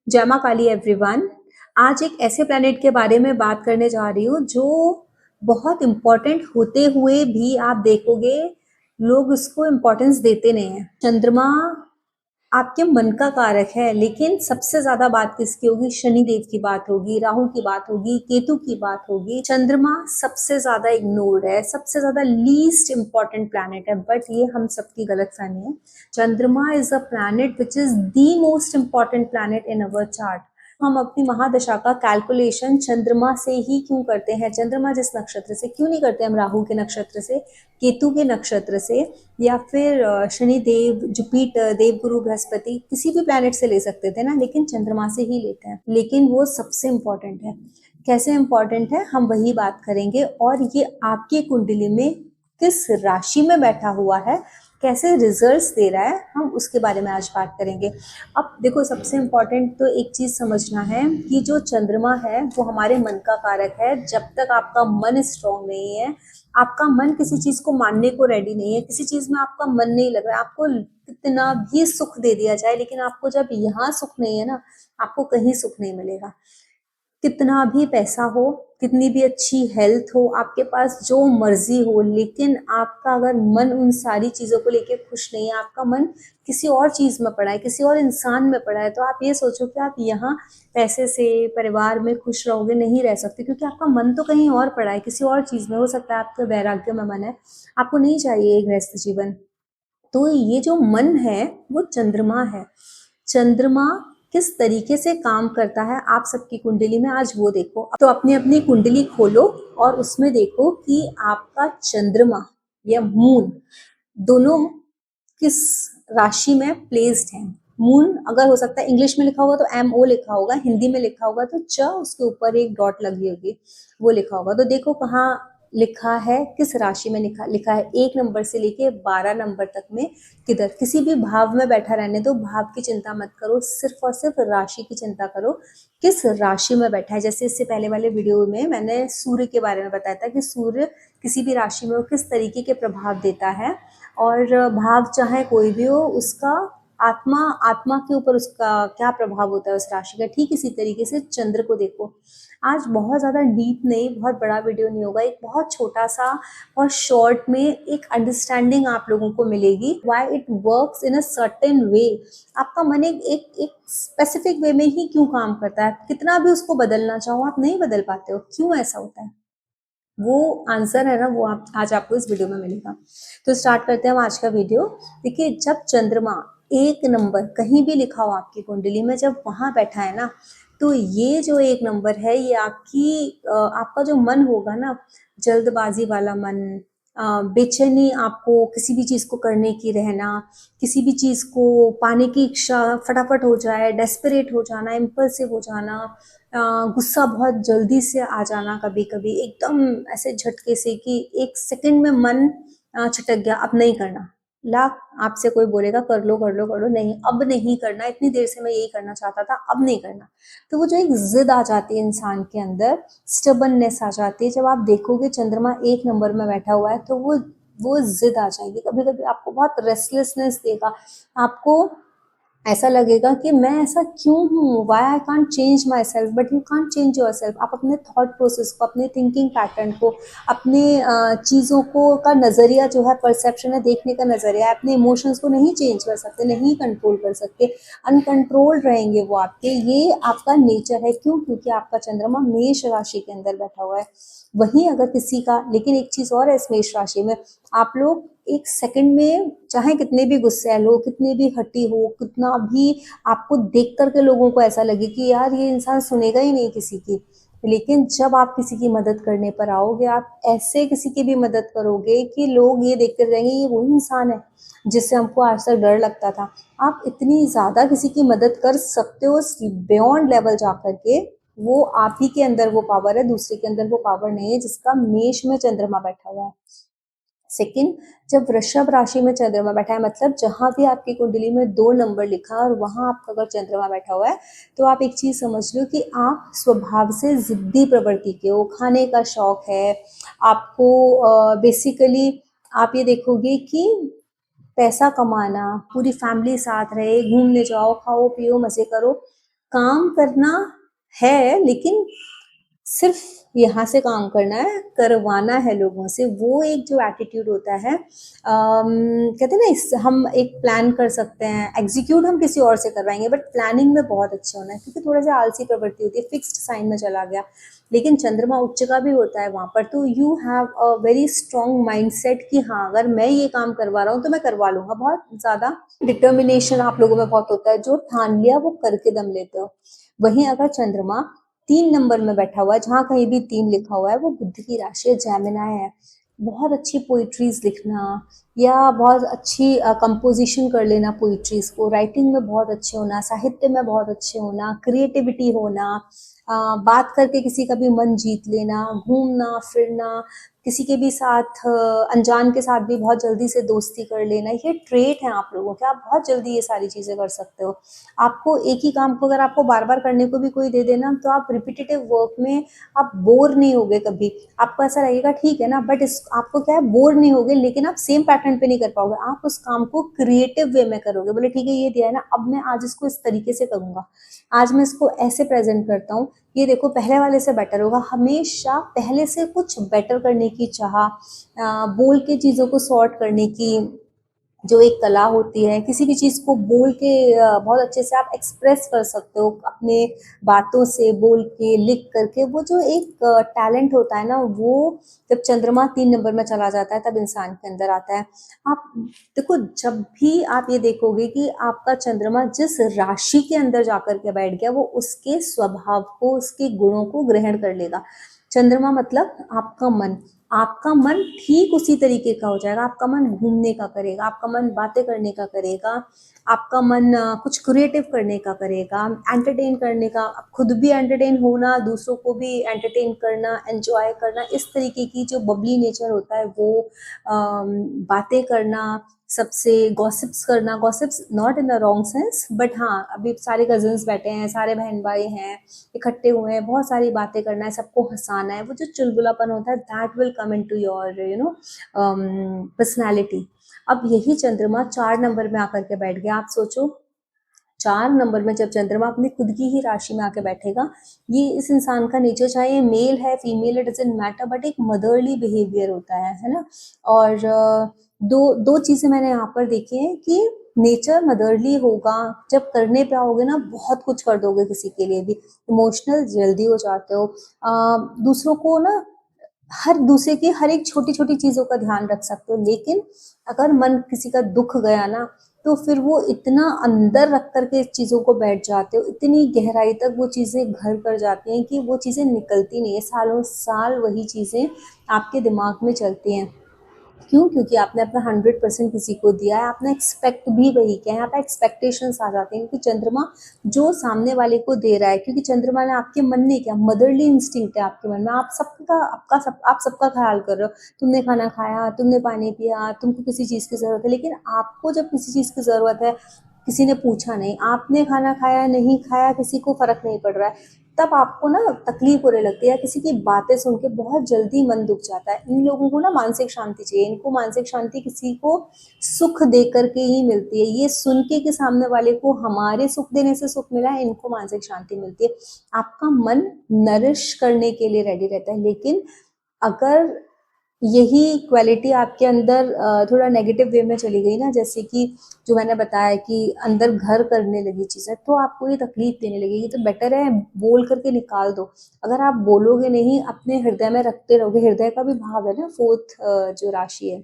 जय माँ काली एवरीवन। आज एक ऐसे प्लैनेट के बारे में बात करने जा रही हूँ जो बहुत इम्पोर्टेंट होते हुए भी आप देखोगे लोग उसको इम्पोर्टेंस देते नहीं है। चंद्रमा आपके मन का कारक है, लेकिन सबसे ज्यादा बात किसकी होगी? शनि देव की बात होगी, राहु की बात होगी, केतु की बात होगी। चंद्रमा सबसे ज्यादा इग्नोर्ड है, सबसे ज्यादा लीस्ट इंपॉर्टेंट प्लैनेट है, बट ये हम सबकी गलत फहमी है। चंद्रमा is a planet which is the most important planet in our chart. हम अपनी महादशा का कैलकुलेशन चंद्रमा से ही क्यों करते हैं? चंद्रमा जिस नक्षत्र से क्यों नहीं करते हम राहु के नक्षत्र से, केतु के नक्षत्र से, या फिर शनि देव, जुपिटर, देवगुरु बृहस्पति, किसी भी प्लैनेट से ले सकते थे ना, लेकिन चंद्रमा से ही लेते हैं। लेकिन वो सबसे इम्पोर्टेंट है। कैसे इम्पोर्टेंट है हम वही बात करेंगे, और ये आपकी कुंडली में किस राशि में बैठा हुआ है, कैसे रिजल्ट्स दे रहा है, हम उसके बारे में आज बात करेंगे। अब देखो, सबसे इम्पोर्टेंट तो एक चीज समझना है कि जो चंद्रमा है वो हमारे मन का कारक है। जब तक आपका मन स्ट्रांग नहीं है, आपका मन किसी चीज को मानने को रेडी नहीं है, किसी चीज में आपका मन नहीं लग रहा है, आपको कितना भी सुख दे दिया जाए, लेकिन आपको जब यहाँ सुख नहीं है ना, आपको कहीं सुख नहीं मिलेगा। कितना भी पैसा हो, कितनी भी अच्छी हेल्थ हो, आपके पास जो मर्जी हो, लेकिन आपका अगर मन उन सारी चीजों को लेके खुश नहीं है, आपका मन किसी और चीज में पड़ा है, किसी और इंसान में पड़ा है, तो आप ये सोचो कि आप यहाँ पैसे से, परिवार में खुश रहोगे, नहीं रह सकते, क्योंकि आपका मन तो कहीं और पड़ा है, किसी और चीज में। हो सकता है आपका वैराग्य में मन है, आपको नहीं चाहिए एक गृहस्थ जीवन। तो ये जो मन है वो चंद्रमा है। चंद्रमा किस तरीके से काम करता है आप सबकी कुंडली में, आज वो देखो। तो अपनी अपनी कुंडली खोलो और उसमें देखो कि आपका चंद्रमा या मून दोनों किस राशि में प्लेस्ड है। मून अगर हो सकता है इंग्लिश में लिखा होगा तो MO लिखा होगा, हिंदी में लिखा होगा तो च, उसके ऊपर एक डॉट लगी होगी, वो लिखा होगा। तो देखो कहाँ लिखा है, किस राशि में लिखा है। 1 नंबर से लेके 12 नंबर तक में किधर, किसी भी भाव में बैठा रहने दो, भाव की चिंता मत करो, सिर्फ और सिर्फ राशि की चिंता करो, किस राशि में बैठा है। जैसे इससे पहले वाले वीडियो में मैंने सूर्य के बारे में बताया था कि सूर्य किसी भी राशि में वो किस तरीके के प्रभाव देता है, और भाव चाहे कोई भी हो, उसका आत्मा आत्मा के ऊपर उसका क्या प्रभाव होता है उस राशि का। ठीक इसी तरीके से चंद्र को देखो। आज बहुत ज़्यादा डीप नहीं, बहुत बड़ा वीडियो नहीं होगा, एक बहुत छोटा सा और शॉर्ट में एक अंडरस्टैंडिंग आप लोगों को मिलेगी, why it works in a certain way. आपका मन एक स्पेसिफिक वे में ही क्यों काम करता है, कितना भी उसको बदलना चाहो आप नहीं बदल पाते हो, क्यों ऐसा होता है? वो आंसर है ना, वो आप आज आपको इस वीडियो में मिलेगा। तो स्टार्ट करते हैं हम आज का वीडियो। देखिए, जब चंद्रमा 1 नंबर कहीं भी लिखा हो आपकी कुंडली में, जब वहां बैठा है ना, तो ये जो 1 नंबर है, ये आपका जो मन होगा ना, जल्दबाजी वाला मन, बेचैनी, आपको किसी भी चीज को करने की रहना, किसी भी चीज को पाने की इच्छा फटाफट हो जाए, डेस्परेट हो जाना, इम्पल्सिव हो जाना, गुस्सा बहुत जल्दी से आ जाना, कभी कभी एकदम ऐसे झटके से कि 1 सेकंड में मन छटक गया, अब नहीं करना। लाख आपसे कोई बोलेगा कर लो कर लो कर लो, नहीं अब नहीं करना, इतनी देर से मैं यही करना चाहता था, अब नहीं करना। तो वो जो एक जिद आ जाती है इंसान के अंदर, स्टबननेस आ जाती है। जब आप देखोगे चंद्रमा 1 नंबर में बैठा हुआ है, तो वो जिद आ जाएगी। कभी कभी आपको बहुत रेस्टलेसनेस देगा, आपको ऐसा लगेगा कि मैं ऐसा क्यों हूँ, why I can't change myself, but you can't change yourself. आप अपने थॉट प्रोसेस को, अपने थिंकिंग पैटर्न को, अपने चीज़ों को का नज़रिया जो है, परसेप्शन है, देखने का नज़रिया, अपने इमोशंस को नहीं चेंज कर सकते, नहीं कंट्रोल कर सकते, अनकंट्रोल्ड रहेंगे वो आपके। ये आपका नेचर है। क्यों? क्योंकि आपका चंद्रमा मेष राशि के अंदर बैठा हुआ है। वहीं अगर किसी का, लेकिन एक चीज़ और है इस मेष राशि में, आप लोग 1 सेकंड में चाहे कितने भी गुस्सैल हो, कितने भी हटी हो, कितना भी आपको देख करके लोगों को ऐसा लगे कि यार ये इंसान सुनेगा ही नहीं किसी की, लेकिन जब आप किसी की मदद करने पर आओगे, आप ऐसे किसी की भी मदद करोगे कि लोग ये देख कर जाएंगे ये वही इंसान है जिससे हमको आज तक डर लगता था। आप इतनी ज्यादा किसी की मदद कर सकते हो बियॉन्ड लेवल जा करके। वो आप ही के अंदर वो पावर है, दूसरे के अंदर वो पावर नहीं है, जिसका मेष में चंद्रमा बैठा हुआ है। सेकंड, जब वृषभ राशि में चंद्रमा बैठा है, मतलब जहां भी आपकी कुंडली में 2 नंबर लिखा है और वहां आपका अगर चंद्रमा बैठा हुआ है, तो आप एक चीज समझ लो कि आप स्वभाव से जिद्दी प्रवृत्ति के हो, खाने का शौक है आपको। बेसिकली आप ये देखोगे कि पैसा कमाना, पूरी फैमिली साथ रहे, घूमने जाओ, खाओ पियो, मजे करो, काम करना है, लेकिन सिर्फ यहाँ से काम करना है, करवाना है लोगों से, वो एक जो एटीट्यूड होता है। कहते हैं ना, इस हम एक प्लान कर सकते हैं, एग्जीक्यूट हम किसी और से करवाएंगे, बट प्लानिंग में बहुत अच्छे होना है, क्योंकि थोड़ा सा आलसी प्रवृत्ति होती है, फिक्स्ड साइन में चला गया। लेकिन चंद्रमा उच्च का भी होता है वहां पर, तो you have a very strong mindset कि हाँ, अगर मैं ये काम करवा रहा हूँ तो मैं करवा लूंगा। बहुत ज्यादा डिटर्मिनेशन आप लोगों में बहुत होता है, जो ठान लिया वो करके दम लेते हो। वहीं अगर चंद्रमा 3 नंबर में बैठा हुआ है, जहाँ कहीं भी 3 लिखा हुआ है, वो बुद्ध की राशि है, जेमिनाई है। बहुत अच्छी पोइट्रीज लिखना, या बहुत अच्छी कंपोजिशन कर लेना पोइट्रीज को, राइटिंग में बहुत अच्छे होना, साहित्य में बहुत अच्छे होना, क्रिएटिविटी होना, बात करके किसी का भी मन जीत लेना, घूमना फिरना, किसी के भी साथ अनजान के साथ भी बहुत जल्दी से दोस्ती कर लेना, ये ट्रेट है आप लोगों के। आप बहुत जल्दी ये सारी चीजें कर सकते हो। आपको एक ही काम को अगर आपको बार बार करने को भी कोई दे देना, तो आप रिपीटेटिव वर्क में आप बोर नहीं होगे कभी। आपको ऐसा लगेगा ठीक है ना, बट इस आपको क्या है, बोर नहीं होगे, लेकिन आप सेम पैटर्न पे नहीं कर पाओगे। आप उस काम को क्रिएटिव वे में करोगे, बोले ठीक है ये दिया है ना, अब मैं आज इसको इस तरीके से करूंगा, आज मैं इसको ऐसे प्रेजेंट करता हूँ, ये देखो पहले वाले से बेटर होगा। हमेशा पहले से कुछ बेटर करने की चाह, बोल के चीजों को सॉर्ट करने की जो एक कला होती है, किसी भी चीज को बोल के बहुत अच्छे से आप एक्सप्रेस कर सकते हो अपने बातों से, बोल के, लिख करके। वो जो एक टैलेंट होता है ना, वो जब चंद्रमा 3 नंबर में चला जाता है तब इंसान के अंदर आता है। आप देखो, जब भी आप ये देखोगे कि आपका चंद्रमा जिस राशि के अंदर जाकर के बैठ गया, वो उसके स्वभाव को, उसके गुणों को ग्रहण कर लेगा। चंद्रमा मतलब आपका मन, आपका मन ठीक उसी तरीके का हो जाएगा। आपका मन घूमने का करेगा, आपका मन बातें करने का करेगा, आपका मन कुछ क्रिएटिव करने का करेगा, एंटरटेन करने का, खुद भी एंटरटेन होना, दूसरों को भी एंटरटेन करना, एंजॉय करना, इस तरीके की जो बबली नेचर होता है वो, बातें करना, सबसे गॉसिप्स करना, gossips not in the wrong sense, but हाँ, अभी सारे कजन्स बैठे हैं, सारे बहन भाई हैं, इकट्ठे हुए हैं, बहुत सारी बातें करना है, सबको हंसाना है, वो जो चुलबुलापन होता है, that will come into your personality. अब यही चंद्रमा 4 नंबर में आकर के बैठ गया। आप सोचो, 4 नंबर में जब चंद्रमा अपनी खुद की ही राशि में आके बैठेगा, ये इस इंसान का नेचर, चाहे ये मेल है फीमेल है, डजेंट मैटर, बट एक मदरली बिहेवियर होता है ना। और दो दो चीजें मैंने यहाँ पर देखी है कि नेचर मदरली होगा, जब करने पे आओगे ना बहुत कुछ कर दोगे किसी के लिए भी, इमोशनल जल्दी हो जाते हो, दूसरों को ना, हर दूसरे की हर एक छोटी छोटी चीजों का ध्यान रख सकते हो। लेकिन अगर मन किसी का दुख गया ना, तो फिर वो इतना अंदर रख करके चीजों को बैठ जाते हो, इतनी गहराई तक वो चीजें घर कर जाती हैं कि वो चीजें निकलती नहीं है, सालों साल वही चीजें आपके दिमाग में चलती हैं। क्यों? क्योंकि आपने अपना 100% किसी को दिया है, आपने एक्सपेक्ट भी वही किया है, यहाँ पे एक्सपेक्टेशंस आ जाते हैं, क्योंकि चंद्रमा जो सामने वाले को दे रहा है, क्योंकि चंद्रमा ने आपके मन ने क्या, मदरली इंस्टिंक्ट है आपके मन में, आप सबका, आप सबका ख्याल कर रहे हो। तुमने खाना खाया, तुमने पानी पिया, तुमको किसी चीज की जरूरत है, लेकिन आपको जब किसी चीज की जरूरत है, किसी ने पूछा नहीं, आपने खाना खाया नहीं खाया, किसी को फर्क नहीं पड़ रहा है, तब आपको ना तकलीफ होने लगती है, किसी की बातें सुन के बहुत जल्दी मन दुख जाता है। इन लोगों को ना मानसिक शांति चाहिए, इनको मानसिक शांति किसी को सुख दे करके ही मिलती है। ये सुन के कि सामने वाले को हमारे सुख देने से सुख मिला है, इनको मानसिक शांति मिलती है। आपका मन नरिश करने के लिए रेडी रहता है। लेकिन अगर यही क्वालिटी आपके अंदर थोड़ा नेगेटिव वे में चली गई ना, जैसे कि जो मैंने बताया कि अंदर घर करने लगी चीजें, तो आपको ये तकलीफ देने लगेगी, तो बेटर है बोल करके निकाल दो। अगर आप बोलोगे नहीं, अपने हृदय में रखते रहोगे, हृदय का भी भाव है ना, फोर्थ जो राशि है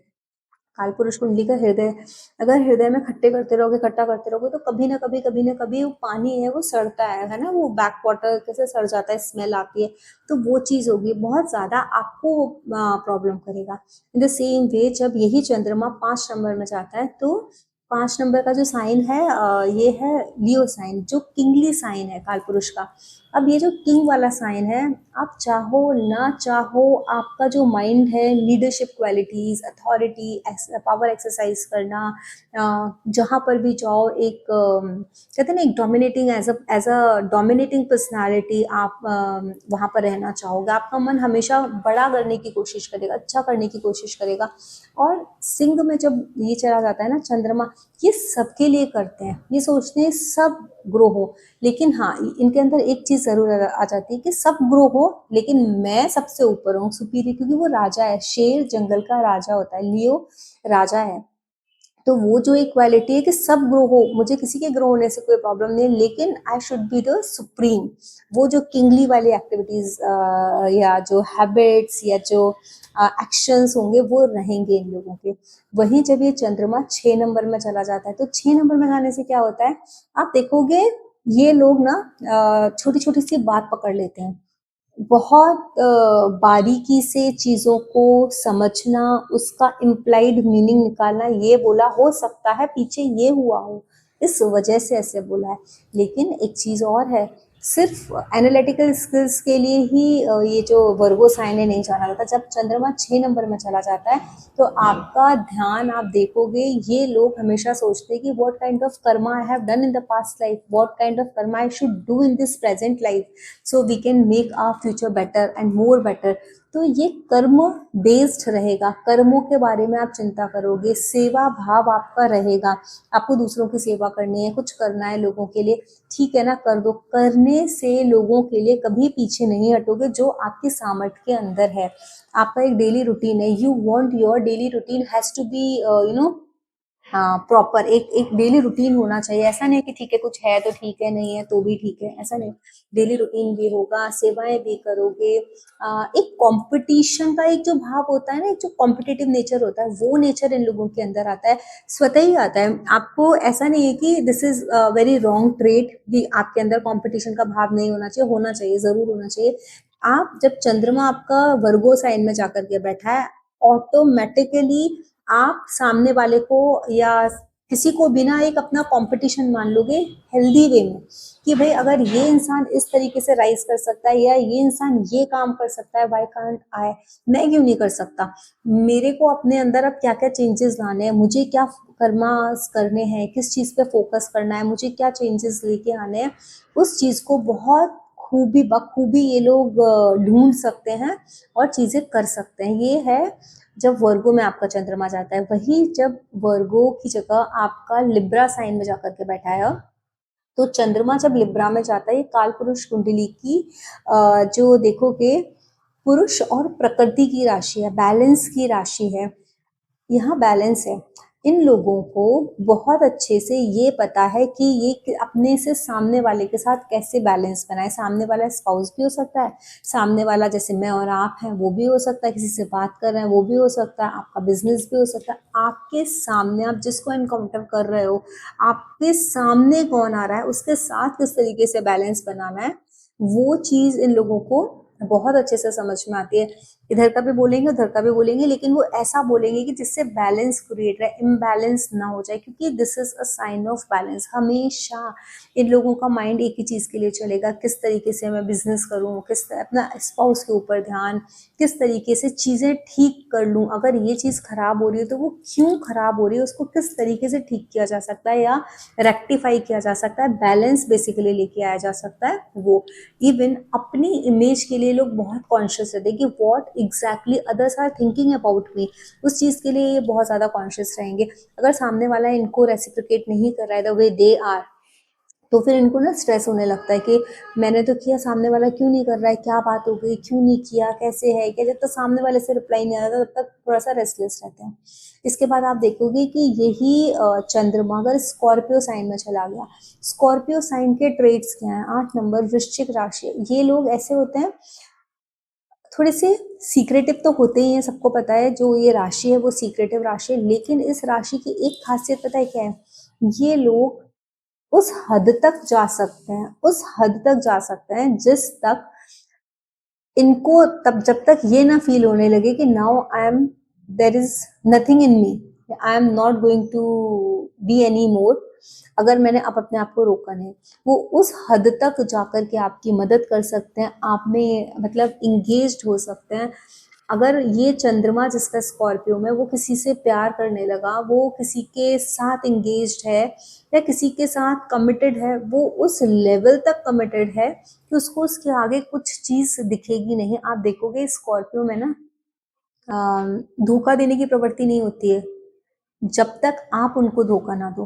कालपुरुष कुंडली का हृदय, अगर हृदय में खट्टे करते रहोगे, खट्टा करते रहोगे, तो कभी ना कभी वो पानी है वो सड़ता है ना, वो बैक वाटर कैसे सड़ जाता है, स्मेल आती है, तो वो चीज होगी, बहुत ज्यादा आपको प्रॉब्लम करेगा। इन द सेम वे, जब यही चंद्रमा 5 नंबर में जाता है, तो 5 नंबर का जो साइन है, ये है लियो साइन, जो किंगली साइन है कालपुरुष का। अब ये जो किंग वाला साइन है, आप चाहो ना चाहो, आपका जो माइंड है, leadership qualities, authority, power exercise करना, जहां पर भी जाओ, एक कहते हैं ना, एक dominating, as a dominating personality आप वहां पर रहना चाहोगे। आपका मन हमेशा बड़ा करने की कोशिश करेगा, अच्छा करने की कोशिश करेगा। और सिंह में जब ये चला जाता है ना चंद्रमा, ये सबके लिए करते हैं, ये सोचते हैं सब ग्रो हो, लेकिन हाँ इनके अंदर एक चीज जरूर आ जाती है कि सब ग्रो हो लेकिन मैं सबसे ऊपर हूँ, सुपीरियर, क्योंकि वो राजा है, शेर जंगल का राजा होता है, लियो राजा है। तो वो जो इक्वालिटी है कि सब ग्रो हो, मुझे किसी के ग्रो होने से कोई प्रॉब्लम नहीं है, लेकिन I should be the supreme. वो जो किंगली वाली एक्टिविटीज या जो हैबिट्स या जो एक्शंस होंगे वो रहेंगे इन लोगों के। वहीं जब ये चंद्रमा 6 नंबर में चला जाता है, तो 6 नंबर में जाने से क्या होता है, आप देखोगे ये लोग ना छोटी छोटी सी बात पकड़ लेते हैं, बहुत बारीकी से चीजों को समझना, उसका इम्प्लाइड मीनिंग निकालना, ये बोला हो सकता है पीछे ये हुआ हो, इस वजह से ऐसे बोला है। लेकिन एक चीज और है, सिर्फ एनालिटिकल स्किल्स के लिए ही ये जो वर्गो साइन है नहीं जाना जाता। जब चंद्रमा 6 नंबर में चला जाता है तो आपका ध्यान, आप देखोगे ये लोग हमेशा सोचते हैं कि what kind of karma I have done in the past life, what kind of karma I should do in this present life, so we can make our future better and more better. तो ये कर्म बेस्ड रहेगा, कर्मों के बारे में आप चिंता करोगे, सेवा भाव आपका रहेगा, आपको दूसरों की सेवा करनी है, कुछ करना है लोगों के लिए, ठीक है ना, कर दो। करने से लोगों के लिए कभी पीछे नहीं हटोगे, जो आपके सामर्थ्य के अंदर है। आपका एक डेली रूटीन है, you want your daily routine has to be हाँ प्रॉपर, एक एक डेली रूटीन होना चाहिए। ऐसा नहीं कि ठीक है कुछ है तो ठीक है, नहीं है तो भी ठीक है, ऐसा नहीं। डेली रूटीन भी होगा, सेवाएं भी करोगे। एक कंपटीशन का एक जो भाव होता है ना, एक जो कॉम्पिटिटिव नेचर होता है, वो नेचर इन लोगों के अंदर आता है, स्वतः ही आता है। आपको ऐसा नहीं है कि this is very wrong trait भी, आपके अंदर कंपटीशन का भाव नहीं होना चाहिए, होना चाहिए, जरूर होना चाहिए। आप जब चंद्रमा आपका वर्गो साइन में जाकर के बैठा है, ऑटोमेटिकली आप सामने वाले को या किसी को बिना एक अपना कंपटीशन मान लोगे, हेल्दी वे में, कि भाई अगर ये इंसान इस तरीके से राइज कर सकता है या ये इंसान ये काम कर सकता है, व्हाई कांट आई, मैं क्यों नहीं कर सकता। मेरे को अपने अंदर अब क्या क्या चेंजेस लाने हैं, मुझे क्या कर्मास करने हैं, किस चीज पे फोकस करना है, मुझे क्या चेंजेस लेके आने हैं, उस चीज को बहुत खूबी बखूबी ये लोग ढूंढ सकते हैं और चीजें कर सकते हैं। ये है जब वर्गो में आपका चंद्रमा जाता है। वही जब वर्गो की जगह आपका लिब्रा साइन में जाकर के बैठा है, तो चंद्रमा जब लिब्रा में जाता है, ये काल पुरुष कुंडली की जो देखोगे पुरुष और प्रकृति की राशि है, बैलेंस की राशि है, यहाँ बैलेंस है। इन लोगों को बहुत अच्छे से ये पता है कि ये अपने से सामने वाले के साथ कैसे बैलेंस बनाए। सामने वाला स्पाउस भी हो सकता है, सामने वाला जैसे मैं और आप हैं वो भी हो सकता है, किसी से बात कर रहे हैं वो भी हो सकता है, आपका बिजनेस भी हो सकता है। आपके सामने आप जिसको एनकाउंटर कर रहे हो, आपके सामने कौन आ रहा है, उसके साथ किस तरीके से बैलेंस बनाना है, वो चीज इन लोगों को बहुत अच्छे से समझ में आती है। इधर का भी बोलेंगे उधर का भी बोलेंगे, लेकिन वो ऐसा बोलेंगे कि जिससे बैलेंस क्रिएट रहे, इम्बैलेंस ना हो जाए, क्योंकि this is a sign of balance. हमेशा इन लोगों का माइंड एक ही चीज के लिए चलेगा, किस तरीके से मैं बिजनेस करूं, अपना स्पाउस के ऊपर ध्यान, किस तरीके से चीजें ठीक कर लूं, अगर ये चीज खराब हो रही है तो वो क्यों खराब हो रही है, उसको किस तरीके से ठीक किया जा सकता है या रेक्टिफाई किया जा सकता है, बैलेंस बेसिकली लेके आया जा सकता है। वो इवन अपनी इमेज के लिए लोग बहुत कॉन्शियस रहते हैं कि what exactly others are thinking about me, उस चीज के लिए ये बहुत ज्यादा कॉन्शियस रहेंगे। अगर सामने वाला इनको रेसिप्रोकेट नहीं कर रहा है द वे दे आर, तो फिर इनको ना स्ट्रेस होने लगता है कि मैंने तो किया, सामने वाला क्यों नहीं कर रहा है, क्या बात हो गई, क्यों नहीं किया, कैसे है क्या। जब तक सामने वाले से रिप्लाई नहीं आता तब तक थोड़ा सा रेस्टलेस रहते हैं। इसके बाद आप देखोगे कि यही चंद्रमा अगर स्कॉर्पियो साइन में चला गया, स्कॉर्पियो साइन के ट्रेड्स क्या हैं, 8 नंबर वृश्चिक राशि। ये लोग ऐसे होते हैं, थोड़े से सीक्रेटिव तो होते ही हैं, सबको पता है जो ये राशि है वो सीक्रेटिव राशि है, लेकिन इस राशि की एक खासियत पता है क्या है, ये लोग उस हद तक जा सकते हैं, उस हद तक जा सकते हैं जिस तक इनको, तब जब तक ये ना फील होने लगे कि now I am, there is nothing in me, I am not going to be any more, अगर मैंने अब अपने आप को रोका नहीं, वो उस हद तक जाकर के आपकी मदद कर सकते हैं, आप में मतलब इंगेज्ड हो सकते हैं। अगर ये चंद्रमा जिसका स्कॉर्पियो में, वो किसी से प्यार करने लगा, वो किसी के साथ इंगेज्ड है या किसी के साथ कमिटेड है, वो उस लेवल तक कमिटेड है कि उसको उसके आगे कुछ चीज दिखेगी नहीं। आप देखोगे स्कॉर्पियो में ना धोखा देने की प्रवृत्ति नहीं होती है, जब तक आप उनको धोखा ना दो।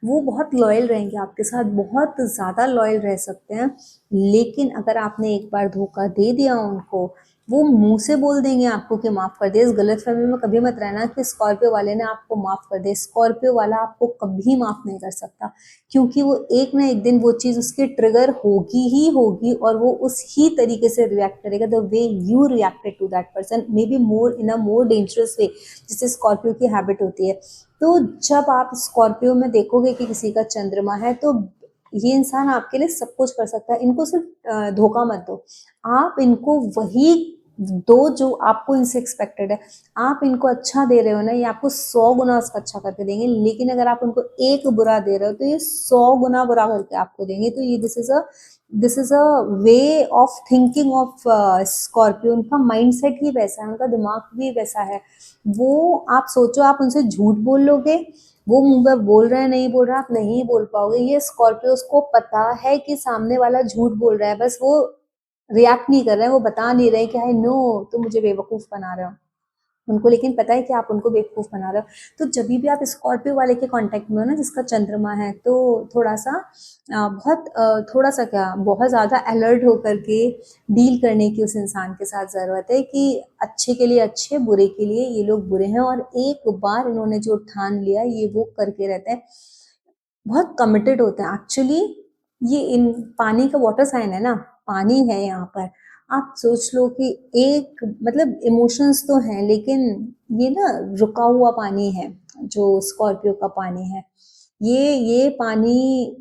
वो बहुत लॉयल रहेंगे आपके साथ, बहुत ज़्यादा लॉयल रह सकते हैं, लेकिन अगर आपने एक बार धोखा दे दिया उनको, वो मुँह से बोल देंगे आपको कि माफ़ कर दे। इस गलतफ़हमी में कभी मत रहना कि स्कॉर्पियो वाले ने आपको माफ़ कर दिया। स्कॉर्पियो वाला आपको कभी माफ़ नहीं कर सकता, क्योंकि वो एक ना एक दिन वो चीज़ उसकी ट्रिगर होगी ही होगी, और वो उस ही तरीके से रिएक्ट करेगा, the way you reacted to that person, may be more in a more dangerous way, जिससे स्कॉर्पियो की हैबिट होती है। तो जब आप स्कॉर्पियो में देखोगे कि किसी का चंद्रमा है, तो ये इंसान आपके लिए सब कुछ कर सकता है। इनको सिर्फ धोखा मत दो, आप इनको वही दो जो आपको इनसे एक्सपेक्टेड है। आप इनको अच्छा दे रहे हो ना, ये आपको 100 गुना उसका अच्छा करके देंगे, लेकिन अगर आप उनको एक बुरा दे रहे हो तो ये 100 गुना बुरा करके आपको देंगे। तो ये this is a way of thinking of Scorpio. उनका माइंडसेट ही वैसा है, उनका दिमाग भी वैसा है। वो आप सोचो, आप उनसे झूठ बोल लोगे, वो मुंह पे बोल रहे हैं, नहीं बोल रहा, आप नहीं बोल पाओगे। ये स्कॉर्पियोस को पता है कि सामने वाला झूठ बोल रहा है, बस वो रिएक्ट नहीं कर रहे हैं, वो बता नहीं रहे कि आई नो तुम मुझे बेवकूफ बना रहे हो। उनको लेकिन पता है कि आप उनको बेवकूफ बना रहे हो। तो जब भी आप स्कॉर्पियो वाले के कांटेक्ट में हो ना, जिसका चंद्रमा है, तो थोड़ा सा थोड़ा सा क्या, बहुत ज़्यादा अलर्ट होकर के डील करने की उस इंसान के साथ ज़रूरत है कि अच्छे के लिए अच्छे, बुरे के लिए ये लोग बुरे हैं, और एक बार इन्होंने जो ठान लिया ये वो करके रहते हैं। बहुत कमिटेड होते हैं एक्चुअली। ये इन पानी का वाटर साइन है ना, पानी है यहाँ पर। आप सोच लो कि एक मतलब इमोशंस तो हैं, लेकिन ये ना रुका हुआ पानी है, जो स्कॉर्पियो का पानी है। ये पानी,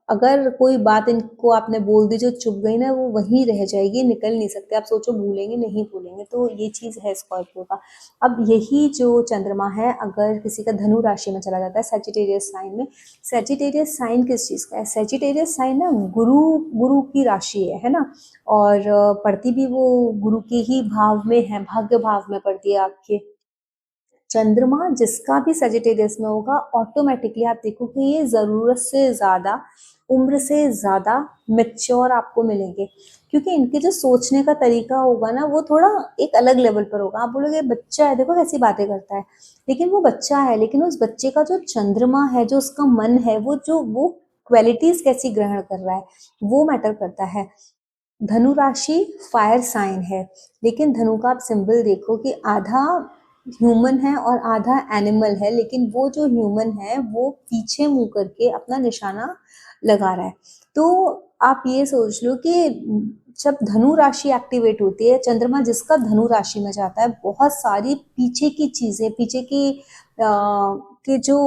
अगर कोई बात इनको आपने बोल दी जो चुभ गई ना, वो वहीं रह जाएगी, निकल नहीं सकते। आप सोचो भूलेंगे नहीं भूलेंगे, तो ये चीज़ है स्कॉर्पियो का। अब यही जो चंद्रमा है, अगर किसी का धनु राशि में चला जाता है, सेजिटेरियस साइन में। सेजिटेरियस साइन किस चीज़ का है? सेजिटेरियस साइन ना गुरु गुरु की राशि है ना। और पड़ती भी वो गुरु के ही भाव में है, भाग्य भाव में पड़ती है आपके। चंद्रमा जिसका भी सेजिटेरियस में होगा, ऑटोमेटिकली आप देखो कि ये ज़रूरत से ज़्यादा, उम्र से ज़्यादा मेच्योर आपको मिलेंगे, क्योंकि इनके जो सोचने का तरीका होगा ना, वो थोड़ा एक अलग लेवल पर होगा। आप बोलोगे बच्चा है, देखो कैसी बातें करता है, लेकिन वो बच्चा है, लेकिन उस बच्चे का जो चंद्रमा है, जो उसका मन है, वो क्वालिटीज कैसी ग्रहण कर रहा है, वो मैटर करता है। धनु राशि फायर साइन है, लेकिन धनु का आप सिंबल देखो कि आधा ह्यूमन है और आधा एनिमल है, लेकिन वो जो ह्यूमन है वो पीछे मुंह करके अपना निशाना लगा रहा है। तो आप ये सोच लो कि जब धनु राशि एक्टिवेट होती है, चंद्रमा जिसका धनु राशि में जाता है, बहुत सारी पीछे की चीजें, पीछे की के जो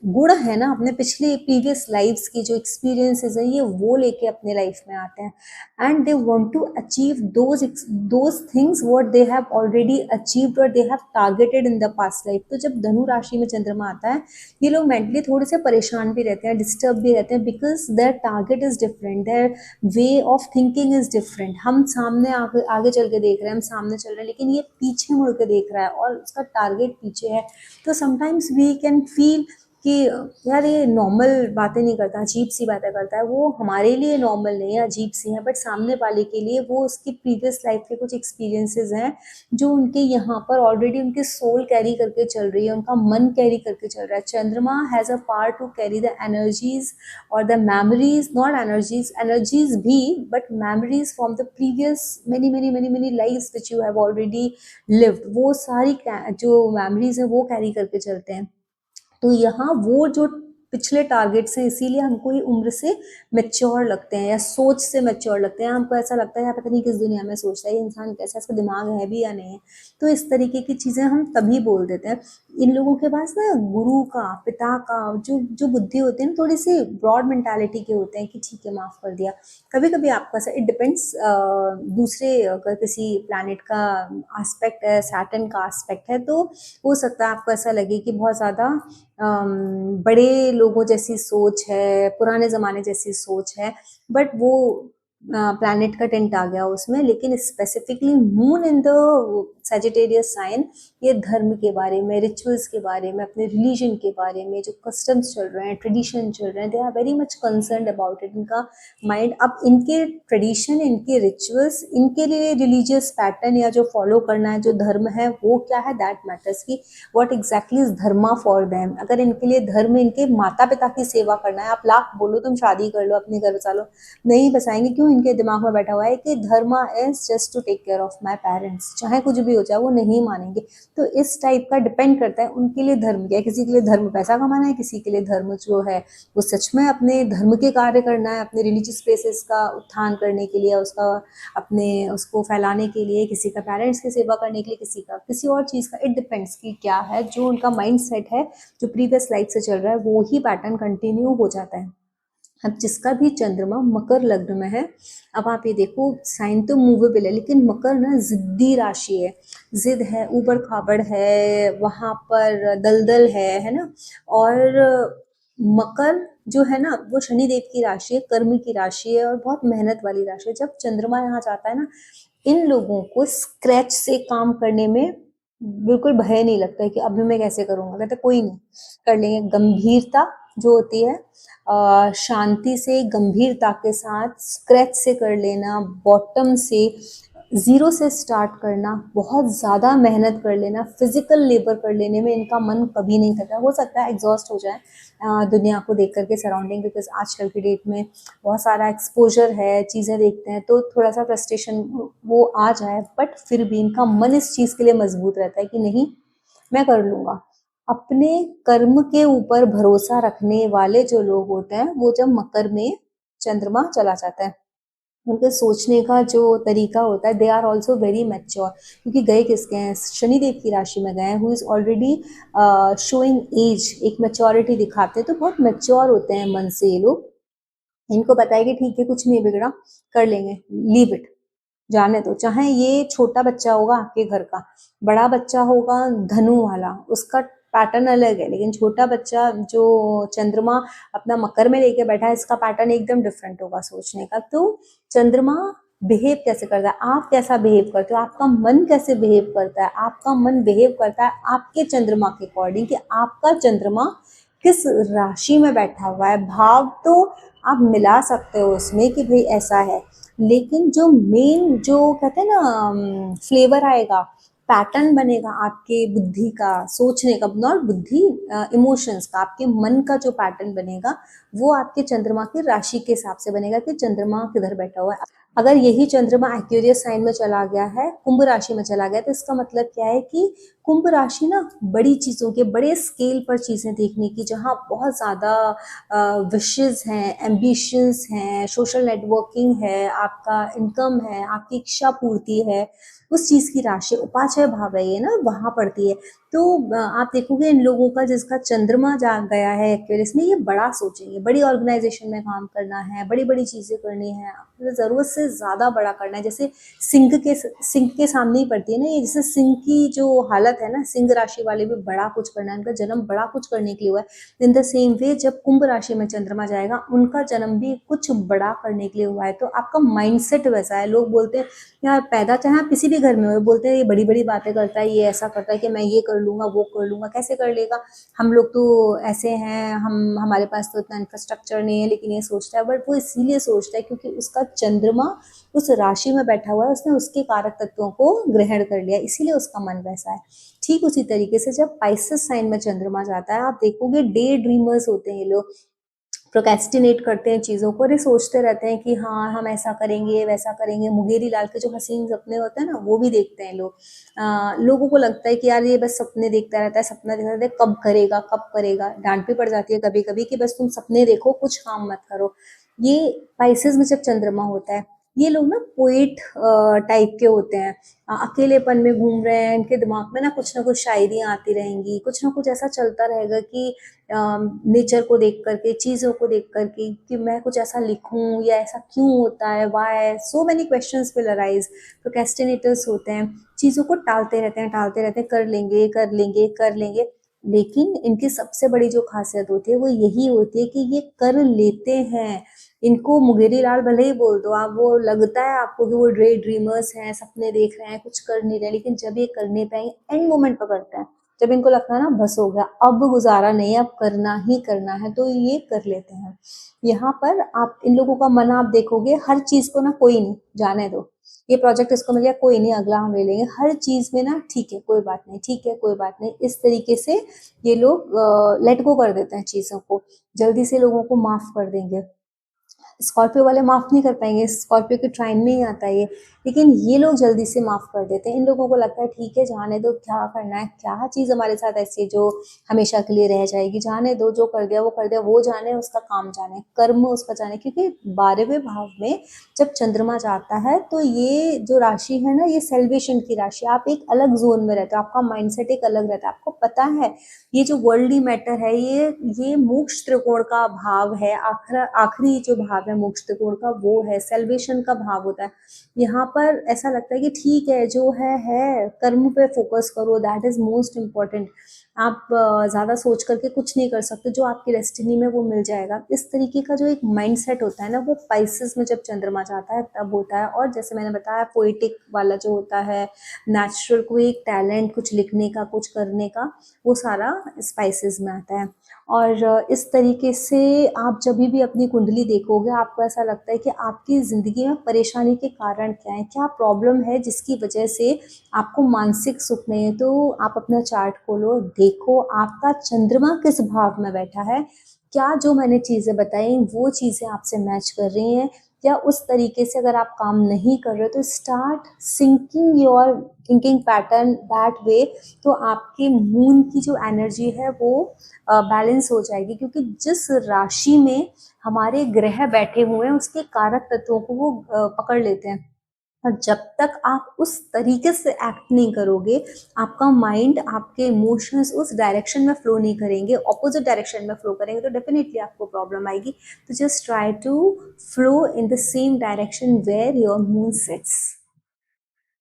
गुण है ना, अपने पिछले प्रीवियस लाइफ्स की जो एक्सपीरियंसेस है, ये वो लेके अपने लाइफ में आते हैं, and they want to achieve those things what they have already achieved और they have targeted in the past life. तो जब धनु राशि में चंद्रमा आता है, ये लोग मेंटली थोड़े से परेशान भी रहते हैं, डिस्टर्ब भी रहते हैं, because their target is different, their way of thinking is different. हम सामने आगे आगे चल के देख रहे हैं, हम सामने चल रहे हैं, लेकिन ये पीछे मुड़ के देख रहा है और उसका टारगेट पीछे है। तो समटाइम्स वी कैन फील कि यार ये नॉर्मल बातें नहीं करता, अजीब सी बातें करता है। वो हमारे लिए नॉर्मल नहीं है, अजीब सी है, बट सामने वाले के लिए वो उसकी प्रीवियस लाइफ के कुछ एक्सपीरियंसेस हैं, जो उनके यहाँ पर ऑलरेडी उनके सोल कैरी करके चल रही है, उनका मन कैरी करके चल रहा है। चंद्रमा has a power to carry the energies और the memories, not energies, energies भी, but memories from the previous many many many many lifes which you have already lived. वो सारी जो मेमोरीज है वो कैरी करके चलते हैं। तो यहाँ वो जो पिछले टारगेट्स हैं, इसीलिए हमको ये उम्र से मैच्योर लगते हैं या सोच से मैच्योर लगते हैं। हमको ऐसा लगता है यार पता नहीं किस दुनिया में सोचता है ये इंसान, कैसा, इसका दिमाग है भी या नहीं है। तो इस तरीके की चीज़ें हम तभी बोल देते हैं। इन लोगों के पास ना गुरु का, पिता का जो जो बुद्धि होती है ना, थोड़ी सी ब्रॉड मेंटालिटी के होते हैं कि ठीक है माफ़ कर दिया। कभी कभी आपका इट डिपेंड्स, दूसरे अगर किसी प्लानट का एस्पेक्ट है, सैटर्न का एस्पेक्ट है, तो हो सकता है आपको ऐसा लगे कि बहुत ज़्यादा बड़े लोगों जैसी सोच है, पुराने ज़माने जैसी सोच है, बट वो प्लैनेट का टेंट आ गया उसमें, लेकिन specifically moon in the Sagittarius sign ये धर्म के बारे में, रिचुअल्स के बारे में, अपने रिलीजन के बारे में, जो कस्टम्स चल रहे हैं, ट्रेडिशन चल रहे हैं, they are very much concern about it. इनका माइंड, अब इनके ट्रेडिशन, इनके रिचुअल्स, इनके लिए रिलीजियस पैटर्न या जो फॉलो करना है, जो धर्म है वो क्या है, दैट मैटर्स की what exactly is Dharma for them. अगर इनके लिए धर्म इनके माता पिता की सेवा करना है, आप लाख बोलो तुम शादी कर लो, अपने घर बसा लो, नहीं बसाएंगे। क्यों? इनके दिमाग में बैठा हुआ है कि धर्म is just to take care of my parents, चाहे कुछ भी हो जाए वो नहीं मानेंगे। तो इस टाइप का डिपेंड करता है उनके लिए धर्म क्या है। किसी के लिए धर्म पैसा कमाना है, किसी के लिए धर्म जो है वो सच में अपने धर्म के कार्य करना है, अपने रिलीजियस प्लेसेस का उत्थान करने के लिए, उसका अपने उसको फैलाने के लिए, किसी का पेरेंट्स की सेवा करने के लिए, किसी का किसी और चीज़ का। इट डिपेंड्स कि क्या है जो उनका माइंड सेट है, जो प्रीवियस लाइफ से चल रहा है वो ही पैटर्न कंटिन्यू हो जाता है। अब जिसका भी चंद्रमा मकर लग्न में है, अब आप ये देखो साइन तो मूवेबल है, लेकिन मकर ना जिद्दी राशि है, जिद है, ऊबड़ खाबड़ है, वहां पर दलदल है ना। और मकर जो है ना वो शनिदेव की राशि है, कर्म की राशि है और बहुत मेहनत वाली राशि है। जब चंद्रमा यहाँ जाता है ना, इन लोगों को स्क्रैच से काम करने में बिल्कुल भय नहीं लगता है कि अभी मैं कैसे करूंगा, कहते कोई नहीं, कर लेंगे। गंभीरता जो होती है, शांति से, गंभीरता के साथ स्क्रैच से कर लेना, बॉटम से, जीरो से स्टार्ट करना, बहुत ज़्यादा मेहनत कर लेना, फिजिकल लेबर कर लेने में इनका मन कभी नहीं करता। हो सकता है एग्जॉस्ट हो जाए दुनिया को देख करके, सराउंडिंग, बिकॉज आजकल की डेट में बहुत सारा एक्सपोजर है, चीज़ें देखते हैं तो थोड़ा सा फ्रस्ट्रेशन वो आ जाए, बट फिर भी इनका मन इस चीज़ के लिए मजबूत रहता है कि नहीं, मैं कर लूँगा। अपने कर्म के ऊपर भरोसा रखने वाले जो लोग होते हैं वो जब मकर में चंद्रमा चला जाता है, उनके सोचने का जो तरीका होता है, they are also very mature. क्योंकि गए किसके हैं, शनिदेव की राशि में गए, who is already showing as, एक मैच्योरिटी दिखाते हैं, तो बहुत मैच्योर होते हैं मन से ये लोग। इनको पता है कि ठीक है कुछ नहीं बिगड़ा, कर लेंगे, लीव इट, जाने दो। चाहे ये छोटा बच्चा होगा आपके घर का, बड़ा बच्चा होगा धनु वाला, उसका पैटर्न अलग है, लेकिन छोटा बच्चा जो चंद्रमा अपना मकर में लेके बैठा है, इसका पैटर्न एकदम डिफरेंट होगा सोचने का। तो चंद्रमा बिहेव कैसे करता है, आप कैसा बिहेव करते हो, आपका मन कैसे बिहेव करता है, आपका मन बिहेव करता है आपके चंद्रमा के अकॉर्डिंग कि आपका चंद्रमा किस राशि में बैठा हुआ है। भाव तो आप मिला सकते हो उसमें कि भाई ऐसा है, लेकिन जो मेन जो कहते हैं ना फ्लेवर आएगा, पैटर्न बनेगा आपके बुद्धि का, सोचने का, नॉट बुद्धि, इमोशंस का, आपके मन का जो पैटर्न बनेगा वो आपके चंद्रमा की राशि के हिसाब से बनेगा कि चंद्रमा किधर बैठा हुआ है। अगर यही चंद्रमा एक्वेरियस साइन में चला गया है, कुंभ राशि में चला गया, तो इसका मतलब क्या है कि कुंभ राशि ना बड़ी चीज़ों के, बड़े स्केल पर चीज़ें देखने की, जहाँ बहुत ज़्यादा विशेज़ हैं, एम्बिशंस हैं, सोशल नेटवर्किंग है, आपका इनकम है, आपकी इच्छा पूर्ति है, उस चीज़ की राशि उपाचय भाव है ये ना, वहाँ पड़ती है। तो आप देखोगे इन लोगों का जिसका चंद्रमा जा गया है एक्वेरियस में, ये बड़ा सोचेंगे, बड़ी ऑर्गेनाइजेशन में काम करना है, बड़ी बड़ी चीज़ें करनी है, ज़रूरत से ज़्यादा बड़ा करना है। जैसे सिंह के सामने ही पड़ती है ना ये, जैसे सिंह की जो हालत है ना, सिंह राशि वाले भी बड़ा कुछ करना है, उनका जन्म बड़ा कुछ करने के लिए हुआ है। इन द सेम वे जब कुंभ राशि में चंद्रमा जाएगा, उनका जन्म भी कुछ बड़ा करने के लिए हुआ है। तो आपका माइंडसेट वैसा है। लोग बोलते हैं यार, पैदा चाहे आप किसी भी घर में हो, बोलते हैं ये बड़ी बड़ी बातें करता है, ये ऐसा करता है कि मैं ये कर लूंगा, वो कर लूंगा। कैसे कर लेगा, हम लोग तो ऐसे हैं, हमारे पास तो इतना इंफ्रास्ट्रक्चर नहीं है, लेकिन ये सोचता है। बट वो इसीलिए सोचता है क्योंकि उसका चंद्रमा उस राशि में बैठा हुआ है, उसने उसके कारक तत्वों को ग्रहण कर लिया, इसीलिए उसका मन वैसा है। ठीक उसी तरीके से जब पाइसेस साइन में चंद्रमा जाता है, आप देखोगे डे ड्रीमर्स होते हैं ये लोग, प्रोकेस्टिनेट करते हैं चीज़ों को, अरे सोचते रहते हैं कि हाँ हम ऐसा करेंगे वैसा करेंगे। मुंगेरी लाल के जो हसीन सपने होते हैं ना, वो भी देखते हैं लोग। लोगों को लगता है कि यार ये बस सपने देखता रहता है, सपना देखता रहता है, कब करेगा कब करेगा। डांट भी पड़ जाती है कभी कभी कि बस तुम सपने देखो, कुछ काम मत करो। ये पाइसेस में जब चंद्रमा होता है, ये लोग ना पोएट टाइप के होते हैं, अकेलेपन में घूम रहे हैं, इनके दिमाग में ना कुछ शायरियाँ आती रहेंगी, कुछ ना कुछ ऐसा चलता रहेगा कि नेचर को देख करके, चीज़ों को देख करके, कि मैं कुछ ऐसा लिखूं या ऐसा क्यों होता है, why, so many questions will arise. Procrastinators होते हैं, चीज़ों को टालते रहते हैं, कर लेंगे कर लेंगे कर लेंगे। लेकिन इनकी सबसे बड़ी जो खासियत होती है वो यही होती है कि ये कर लेते हैं, इनको मुंगेरी लाल भले ही बोल दो आप, वो लगता है आपको कि वो डे ड्रीमर्स हैं, सपने देख रहे हैं, कुछ कर नहीं रहे, लेकिन जब ये करने पे आएंगे एंड मोमेंट पर करते हैं, जब इनको लगता है ना बस हो गया, अब गुजारा नहीं है, अब करना ही करना है, तो ये कर लेते हैं। यहाँ पर आप इन लोगों का मन आप देखोगे, हर चीज को ना कोई नहीं, जाने दो, ये प्रोजेक्ट इसको मिल गया, कोई नहीं, अगला हम ले लेंगे, हर चीज में ना ठीक है कोई बात नहीं, ठीक है कोई बात नहीं, इस तरीके से ये लोग लेट गो कर देते हैं चीजों को, जल्दी से लोगों को माफ कर देंगे। स्कॉर्पियो वाले माफ नहीं कर पाएंगे, स्कॉर्पियो के ट्राइन में ही आता है ये, लेकिन ये लोग जल्दी से माफ कर देते हैं। इन लोगों को लगता है ठीक है जाने दो, क्या करना है, क्या चीज हमारे साथ ऐसी है जो हमेशा के लिए रह जाएगी, जाने दो, जो कर दिया वो कर दिया, वो जाने, उसका काम जाने, कर्म उसका जाने, क्योंकि 12वें भाव में जब चंद्रमा जाता है तो ये जो राशि है ना, ये सेल्वेशन की राशि, आप एक अलग जोन में रहते हो, आपका माइंडसेट एक अलग रहता है, आपको पता है ये जो वर्ल्डली मैटर है, ये मोक्ष त्रिकोण का भाव है, आखिरी जो भाव है मोक्ष त्रिकोण का, वो है सेल्वेशन का भाव होता है। यहाँ पर ऐसा लगता है कि ठीक है जो है, कर्म पे फोकस करो, दैट इज मोस्ट इम्पोर्टेंट। आप ज्यादा सोच करके कुछ नहीं कर सकते, जो आपकी डेस्टिनी में वो मिल जाएगा, इस तरीके का जो एक माइंडसेट होता है ना, वो स्पाइसेस में जब चंद्रमा जाता है तब होता है। और जैसे मैंने बताया पोएटिक वाला जो होता है, नेचुरल कोई एक टैलेंट, कुछ लिखने का, कुछ करने का, वो सारा स्पाइसेस में आता है। और इस तरीके से आप जब भी अपनी कुंडली देखोगे, आपको ऐसा लगता है कि आपकी ज़िंदगी में परेशानी के कारण क्या है, क्या प्रॉब्लम है जिसकी वजह से आपको मानसिक सुख नहीं है। तो आप अपना चार्ट खोलो, देखो आपका चंद्रमा किस भाव में बैठा है, क्या जो मैंने चीज़ें बताई वो चीज़ें आपसे मैच कर रही हैं, या उस तरीके से अगर आप काम नहीं कर रहे तो start syncing your thinking pattern that way, तो आपके मून की जो एनर्जी है वो बैलेंस हो जाएगी, क्योंकि जिस राशि में हमारे ग्रह बैठे हुए हैं उसके कारक तत्वों को वो पकड़ लेते हैं। और जब तक आप उस तरीके से एक्ट नहीं करोगे, आपका माइंड, आपके इमोशंस उस डायरेक्शन में फ्लो नहीं करेंगे, ऑपोजिट डायरेक्शन में फ्लो करेंगे, तो डेफिनेटली आपको प्रॉब्लम आएगी। तो just try to flow in the same direction where your moon sets.